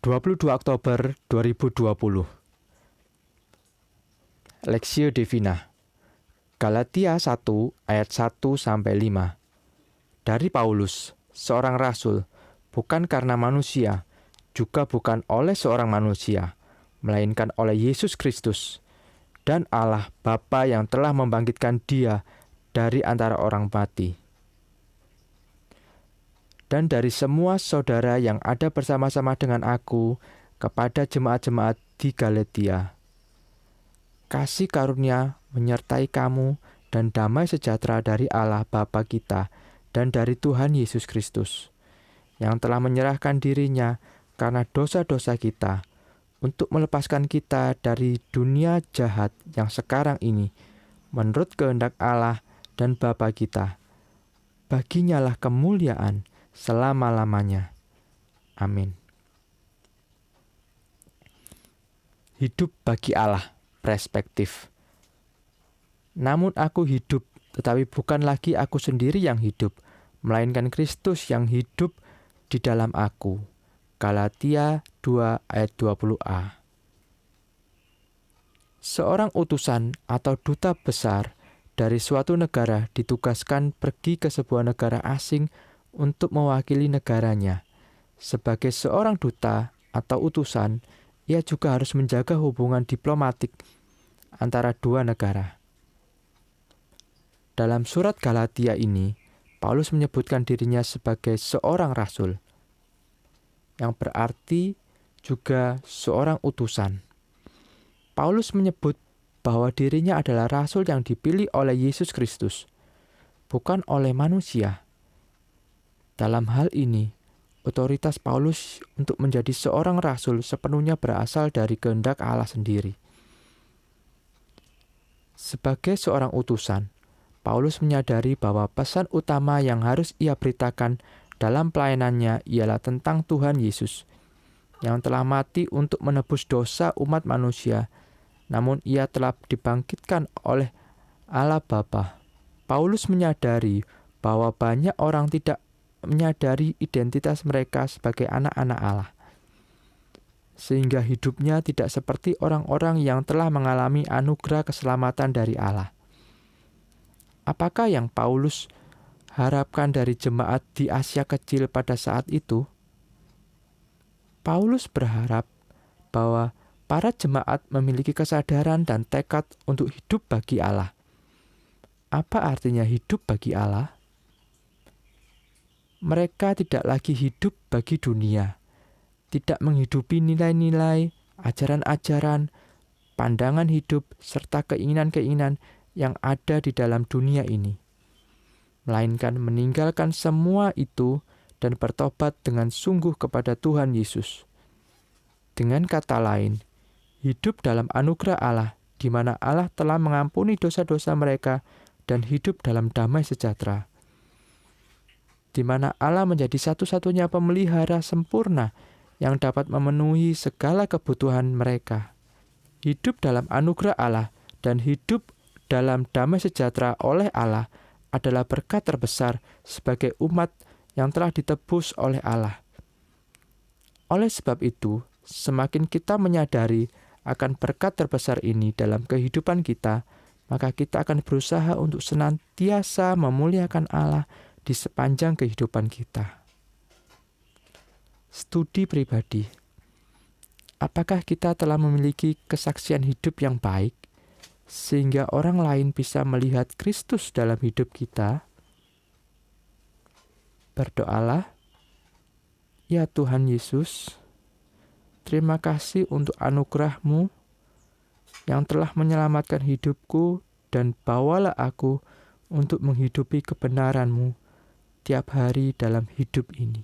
22 Oktober 2020. Lexio Divina. Galatia 1 ayat 1-5. Dari Paulus, seorang rasul, bukan karena manusia, juga bukan oleh seorang manusia, melainkan oleh Yesus Kristus dan Allah Bapa yang telah membangkitkan Dia dari antara orang mati. Dan dari semua saudara yang ada bersama-sama dengan aku kepada jemaat-jemaat di Galatia. Kasih karunia menyertai kamu dan damai sejahtera dari Allah Bapa kita dan dari Tuhan Yesus Kristus, yang telah menyerahkan dirinya karena dosa-dosa kita, untuk melepaskan kita dari dunia jahat yang sekarang ini, menurut kehendak Allah dan Bapa kita. Baginya lah kemuliaan selama-lamanya. Amin. Hidup bagi Allah, perspektif. Namun aku hidup, tetapi bukan lagi aku sendiri yang hidup, melainkan Kristus yang hidup di dalam aku. Galatia 2 ayat 20a. Seorang utusan atau duta besar dari suatu negara ditugaskan pergi ke sebuah negara asing untuk mewakili negaranya. Sebagai seorang duta atau utusan, ia juga harus menjaga hubungan diplomatik antara dua negara. Dalam surat Galatia ini, Paulus menyebutkan dirinya sebagai seorang rasul, yang berarti juga seorang utusan. Paulus menyebut bahwa dirinya adalah rasul yang dipilih oleh Yesus Kristus, bukan oleh manusia. Dalam hal ini, otoritas Paulus untuk menjadi seorang rasul sepenuhnya berasal dari kehendak Allah sendiri. Sebagai seorang utusan, Paulus menyadari bahwa pesan utama yang harus ia beritakan dalam pelayanannya ialah tentang Tuhan Yesus, yang telah mati untuk menebus dosa umat manusia, namun ia telah dibangkitkan oleh Allah Bapa. Paulus menyadari bahwa banyak orang tidak menyadari identitas mereka sebagai anak-anak Allah, sehingga hidupnya tidak seperti orang-orang yang telah mengalami anugerah keselamatan dari Allah. Apakah yang Paulus harapkan dari jemaat di Asia Kecil pada saat itu? Paulus berharap bahwa para jemaat memiliki kesadaran dan tekad untuk hidup bagi Allah. Apa artinya hidup bagi Allah? Mereka tidak lagi hidup bagi dunia, tidak menghidupi nilai-nilai, ajaran-ajaran, pandangan hidup, serta keinginan-keinginan yang ada di dalam dunia ini, melainkan meninggalkan semua itu dan bertobat dengan sungguh kepada Tuhan Yesus. Dengan kata lain, hidup dalam anugerah Allah, di mana Allah telah mengampuni dosa-dosa mereka dan hidup dalam damai sejahtera, di mana Allah menjadi satu-satunya pemelihara sempurna yang dapat memenuhi segala kebutuhan mereka. Hidup dalam anugerah Allah dan hidup dalam damai sejahtera oleh Allah adalah berkat terbesar sebagai umat yang telah ditebus oleh Allah. Oleh sebab itu, semakin kita menyadari akan berkat terbesar ini dalam kehidupan kita, maka kita akan berusaha untuk senantiasa memuliakan Allah di sepanjang kehidupan kita. Studi pribadi. Apakah kita telah memiliki kesaksian hidup yang baik, sehingga orang lain bisa melihat Kristus dalam hidup kita? Berdoalah. Ya Tuhan Yesus, terima kasih untuk anugerah-Mu yang telah menyelamatkan hidupku, dan bawalah aku untuk menghidupi kebenaran-Mu tiap hari dalam hidup ini.